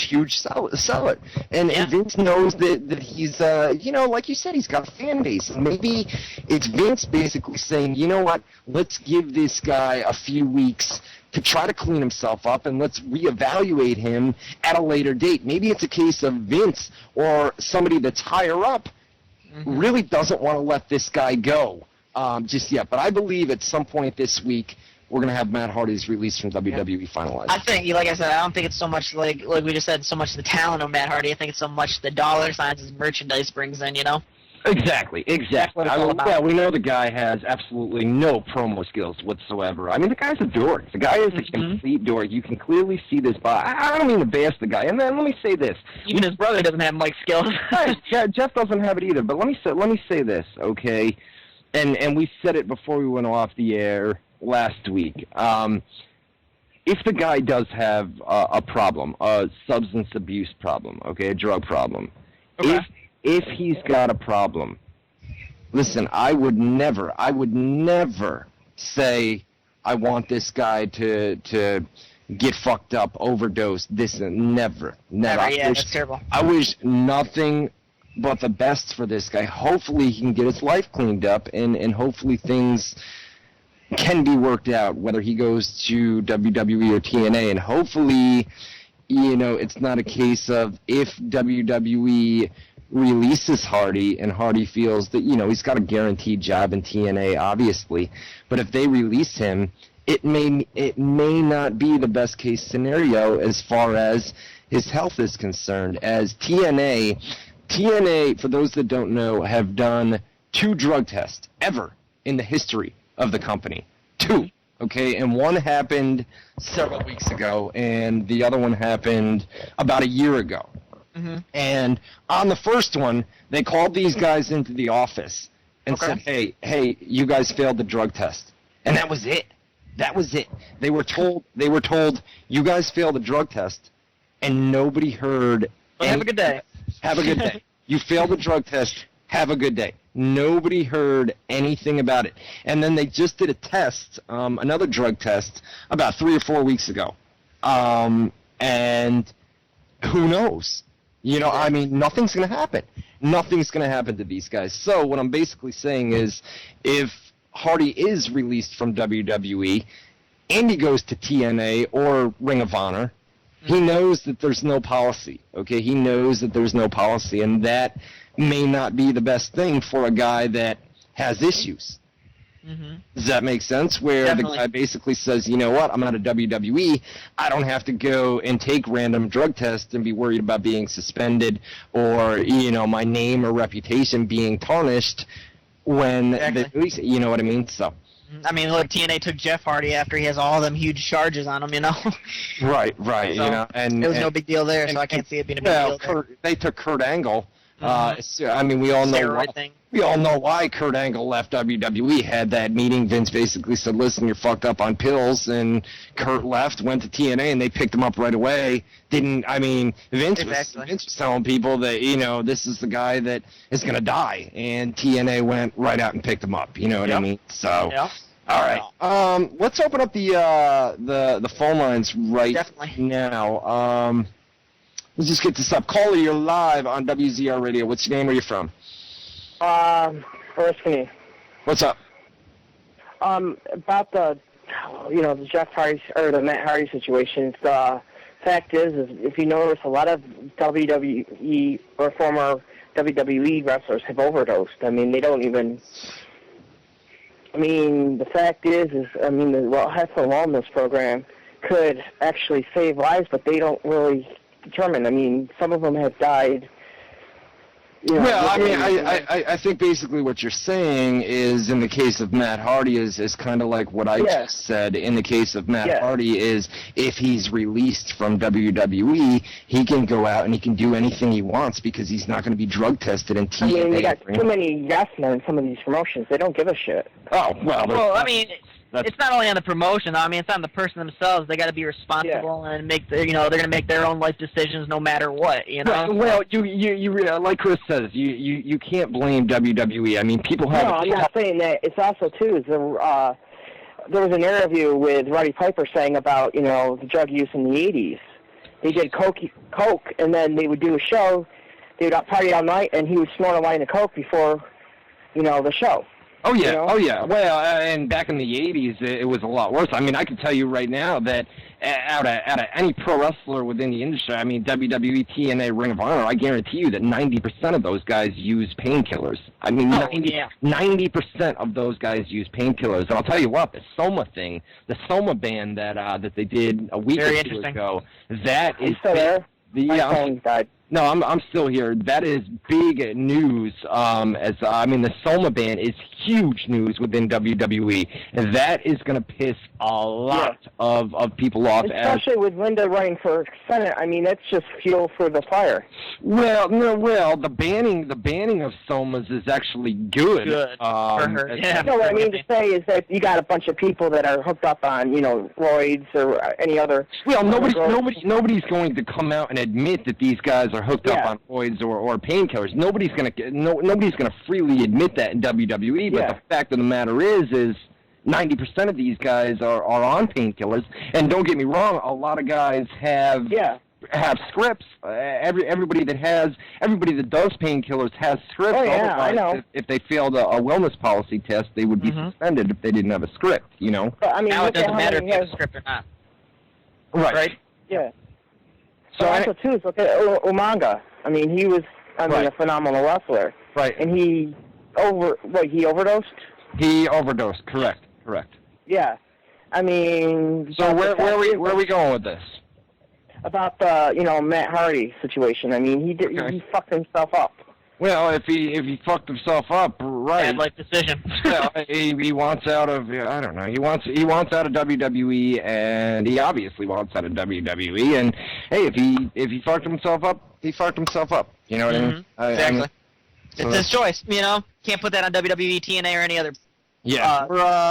huge seller. And Vince knows that he's, like you said, he's got a fan base. And maybe it's Vince basically saying, you know what, let's give this guy a few weeks to try to clean himself up, and let's reevaluate him at a later date. Maybe it's a case of Vince or somebody that's higher up really doesn't want to let this guy go just yet. But I believe at some point this week we're going to have Matt Hardy's release from WWE finalized. I think, like I said, I don't think it's so much like we just said, so much the talent of Matt Hardy. I think it's so much the dollar signs his merchandise brings in, Exactly. We know the guy has absolutely no promo skills whatsoever. I mean, the guy's a dork. The guy is a complete dork. You can clearly see this I don't mean to bash the guy. And then let me say this. Even his brother doesn't have mic skills. Jeff doesn't have it either. But let me say this, okay? And we said it before we went off the air last week. If the guy does have a problem, a substance abuse problem, okay, a drug problem, if he's got a problem, listen, I would never say I want this guy to get fucked up, overdose, never. Yeah, that's terrible. I wish nothing but the best for this guy. Hopefully he can get his life cleaned up, and hopefully things can be worked out, whether he goes to WWE or TNA, and hopefully, it's not a case of if WWE releases Hardy and Hardy feels that, he's got a guaranteed job in TNA, obviously, but if they release him, it may not be the best case scenario as far as his health is concerned, as TNA, for those that don't know, have done 2 drug tests ever in the history of the company. 2, okay? And one happened several weeks ago, and the other one happened about a year ago. And on the first one, they called these guys into the office and said, hey, you guys failed the drug test. And that was it. They were told, you guys failed the drug test, and nobody heard. Well, have a good day. Have a good day. You failed the drug test. Have a good day. Nobody heard anything about it. And then they just did a test, another drug test, about 3 or 4 weeks ago. And who knows? I mean, nothing's going to happen. Nothing's going to happen to these guys. So what I'm basically saying is, if Hardy is released from WWE and he goes to TNA or Ring of Honor, he knows that there's no policy, okay? He knows that there's no policy, and that may not be the best thing for a guy that has issues. Does that make sense? Where Definitely. The guy basically says, you know what, I'm out of WWE, I don't have to go and take random drug tests and be worried about being suspended or, my name or reputation being tarnished when they release it. You know what I mean? So. I mean, look, TNA took Jeff Hardy after he has all them huge charges on him, Right, so, and it was no big deal there, so I can't see it being a big deal. They took Kurt Angle. I mean, we all know why Kurt Angle left WWE. Had that meeting, Vince basically said, listen, you're fucked up on pills, and Kurt left, went to TNA, and they picked him up right away. Vince was telling people that, this is the guy that is going to die, and TNA went right out and picked him up, you know what I mean? So, all right. Let's open up the phone lines now. Let's just get this up. Caller, you're live on WZR Radio. What's your name? Where you from? Oriskany. What's up? About the Jeff Hardy or the Matt Hardy situation. The fact is if you notice, a lot of WWE or former WWE wrestlers have overdosed. I mean, they don't even. I mean, the fact is the Health and Wellness program could actually save lives, but they don't really determine. I mean, some of them have died. I think basically what you're saying is, in the case of Matt Hardy, is kind of like what I just said. In the case of Matt Hardy, is if he's released from WWE, he can go out and he can do anything he wants because he's not going to be drug tested in TNA. I mean, they got too many yes men in some of these promotions. They don't give a shit. Oh, well, I mean, it's not only on the promotion. I mean, it's on the person themselves. They got to be responsible and make they're going to make their own life decisions no matter what. Well, you like Chris says, you can't blame WWE. I mean, people have. No, I'm not saying that. It's also too. There was an interview with Roddy Piper saying about the drug use in the '80s, they did coke, and then they would do a show. They would party all night, and he would snort a line of coke before, the show. Oh, yeah. You know? Oh, yeah. Well, and back in the 80s, it was a lot worse. I mean, I can tell you right now that out of any pro wrestler within the industry, I mean, WWE, TNA, Ring of Honor, I guarantee you that 90% of those guys use painkillers. I mean, 90% of those guys use painkillers. And I'll tell you what, the Soma thing, the Soma ban that they did a week or two ago, that is... still there? My phone died. No, I'm still here. That is big news. The Soma ban is huge news within WWE, and that is going to piss a lot of people off. Especially with Linda running for Senate. I mean, that's just fuel for the fire. Well, the banning of Somas is actually good. Good for her. Yeah. No, what I mean to say is that you got a bunch of people that are hooked up on, roids or any other. Well, nobody's going to come out and admit that these guys are hooked up on roids or painkillers. Nobody's gonna freely admit that in WWE. But the fact of the matter is 90% of these guys are on painkillers. And don't get me wrong, a lot of guys have scripts. Everybody that does painkillers has scripts. Oh yeah, otherwise, I know. If they failed a wellness policy test, they would be suspended if they didn't have a script. But, I mean, now it doesn't matter if you have a script or not. Right. Yeah. So also, too, look at Umaga. I mean, he was, a phenomenal wrestler. Right. And he overdosed? He overdosed, correct. Yeah. I mean... So where are we going with this? About the, Matt Hardy situation. I mean, he fucked himself up. Well, if he fucked himself up, right? Bad life decision. Well, he wants out of I don't know. He wants out of WWE, and he obviously wants out of WWE. And hey, if he fucked himself up, he fucked himself up. You know what I mean? Exactly. It's his choice. Can't put that on WWE, TNA, or any other. Yeah,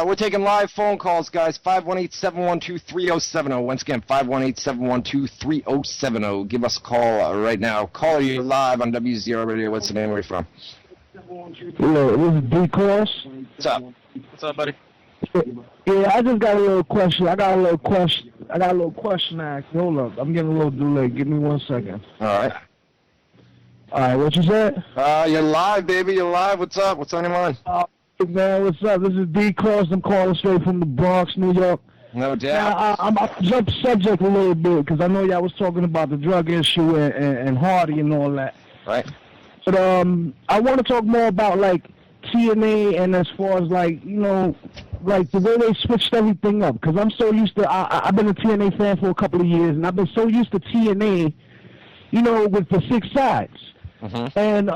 we're taking live phone calls, guys. 518-712-3070. Once again, 518-712-3070. Give us a call right now. Caller, you're live on WZR Radio. What's the name? Where are you from? Hello, this is D. Cross. What's up? What's up, buddy? Yeah, I just got a little question. I got a little question to ask. Hold up. I'm getting a little delayed. Give me 1 second. All right, what you said? You're live, baby. You're live. What's up? What's on your mind? Man, what's up? This is D. Cross. I'm calling straight from the Bronx, New York. No doubt. Now, I'll jump subject a little bit because I know y'all was talking about the drug issue and Hardy and all that. Right. But I want to talk more about like TNA and as far as like the way they switched everything up. Because I'm so used to I've been a TNA fan for a couple of years and I've been so used to TNA, with the 6 sides. And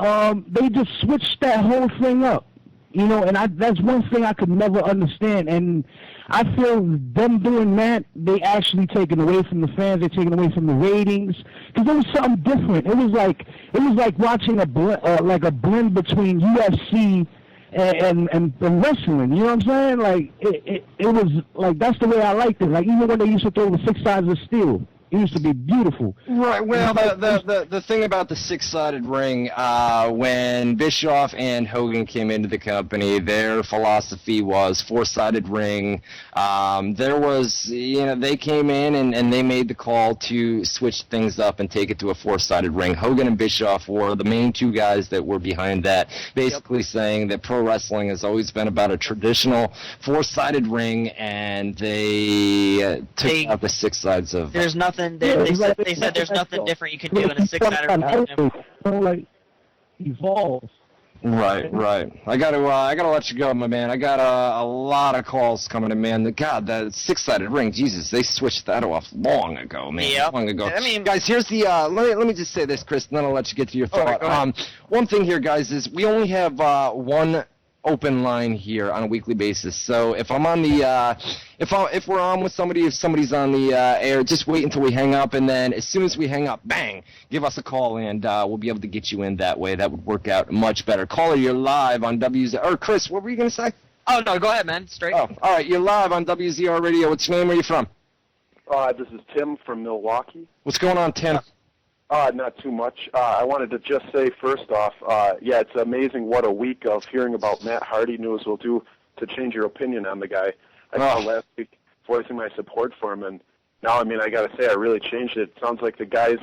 they just switched that whole thing up. And that's one thing I could never understand. And I feel them doing that, they actually taken away from the fans. They're taking away from the ratings because it was something different. It was like watching a blend between UFC and wrestling. You know what I'm saying? Like it was like that's the way I liked it. Like even when they used to throw the 6 sides of steel. It used to be beautiful. Right. Well, the thing about the 6-sided ring, when Bischoff and Hogan came into the company, their philosophy was 4-sided ring. There was, they came in and they made the call to switch things up and take it to a 4-sided ring. Hogan and Bischoff were the main 2 guys that were behind that, basically saying that pro wrestling has always been about a traditional 4-sided ring, and they took out the 6 sides of. There's nothing. They said there's nothing different you can do in a 6-sided ring. Like evolve. Right. I gotta let you go, my man. I got a lot of calls coming in, man. God, that 6-sided ring, Jesus, they switched that off long ago, man. Yep. Long ago. I mean, guys, here's the. Let me just say this, Chris, and then I'll let you get to your thought. One thing here, guys, is we only have one open line here on a weekly basis. So if I'm on the if we're on with somebody, if somebody's on the air, just wait until we hang up, and then as soon as we hang up, bang, give us a call, and we'll be able to get you in that way. That would work out much better. Caller, you're live on WZR. Or Chris, what were you going to say? Oh, no, go ahead, man. Straight. Oh, all right, you're live on WZR Radio. What's your name? Where are you from? This is Tim from Milwaukee. What's going on, Tim? Not too much. I wanted to just say, first off, it's amazing what a week of hearing about Matt Hardy news will do to change your opinion on the guy. I saw last week voicing my support for him, and No, I mean, I got to say, I really changed it. Sounds like the guys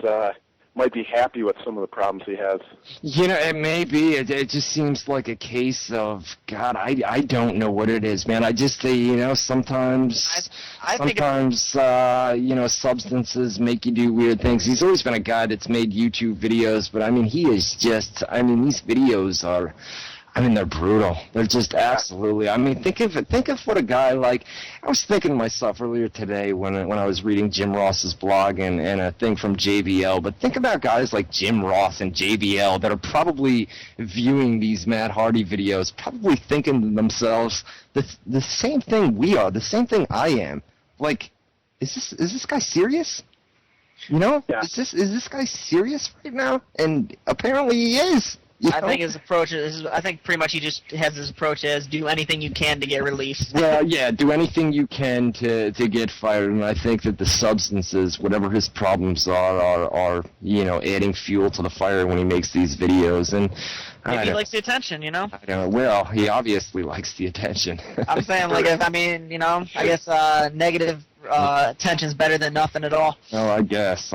might be happy with some of the problems he has. You know, it may be. It just seems like a case of, God, I don't know what it is, man. I just say, you know, sometimes, you know, substances make you do weird things. He's always been a guy that's made YouTube videos, but, I mean, he is just, I mean, these videos are, I mean, they're brutal. They're just absolutely. I mean, think of what a guy like. I was thinking to myself earlier today when I was reading Jim Ross's blog and a thing from JBL. But think about guys like Jim Ross and JBL that are probably viewing these Matt Hardy videos, probably thinking to themselves the same thing we are, the same thing I am. Like, is this guy serious? You know, is this guy serious right now? And apparently he is. I think his approach is, I think pretty much he just has his approach as do anything you can to get released. Well, yeah, do anything you can to get fired, and I think that the substances, whatever his problems are you know, adding fuel to the fire when he makes these videos. And maybe he likes the attention, you know? I don't know. Well, he obviously likes the attention. I'm saying, like, I mean, you know, I guess negative attention's better than nothing at all. Oh, I guess.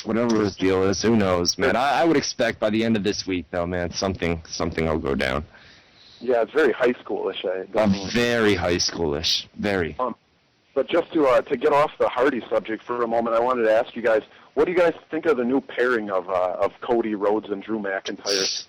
Whatever his deal is, who knows, man. I would expect by the end of this week, though, man, something will go down. Yeah, it's very high schoolish. Very high schoolish. Very. But just to get off the Hardy subject for a moment, I wanted to ask you guys, what do you guys think of the new pairing of Cody Rhodes and Drew McIntyre?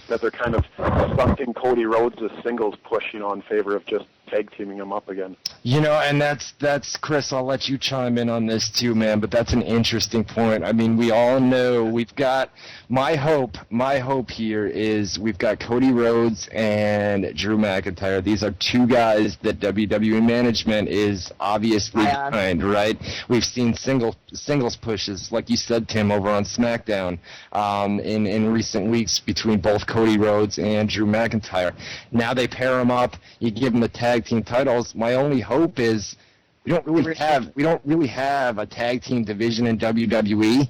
That they're kind of stunting Cody Rhodes' singles push, you know, in favor of just tag teaming him up again. You know, and that's Chris, I'll let you chime in on this too, man, but that's an interesting point. I mean, we all know we've got my hope here is we've got Cody Rhodes and Drew McIntyre. These are two guys that WWE management is obviously behind, right? We've seen singles pushes, like you said, Tim, over on SmackDown in recent weeks between both Cody Rhodes and Drew McIntyre. Now they pair them up, you give them the tag team titles. My only hope is we don't really have a tag team division in WWE.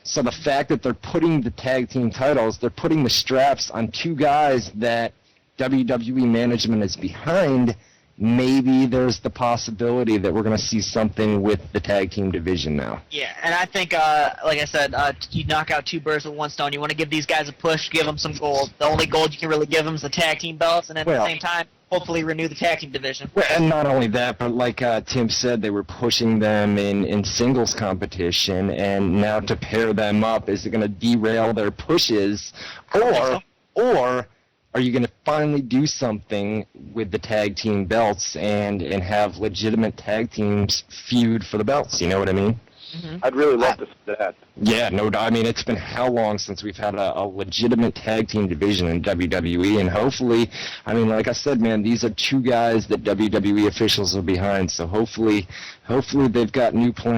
So the fact that they're putting the tag team titles, they're putting the straps on two guys that WWE management is behind, maybe there's the possibility that we're going to see something with the tag team division now. Yeah, and I think, like I said, you knock out two birds with one stone. You want to give these guys a push, give them some gold. The only gold you can really give them is the tag team belts, and at the same time, hopefully renew the tag team division. Well, and not only that, but like Tim said, they were pushing them in singles competition, and now to pair them up, is it going to derail their pushes, or are you going to finally do something with the tag team belts and have legitimate tag teams feud for the belts? You know what I mean? Mm-hmm. I'd really love to see that. Yeah, no, I mean, it's been how long since we've had a legitimate tag team division in WWE, and hopefully, I mean, like I said, man, these are two guys that WWE officials are behind, so hopefully they've got new plans.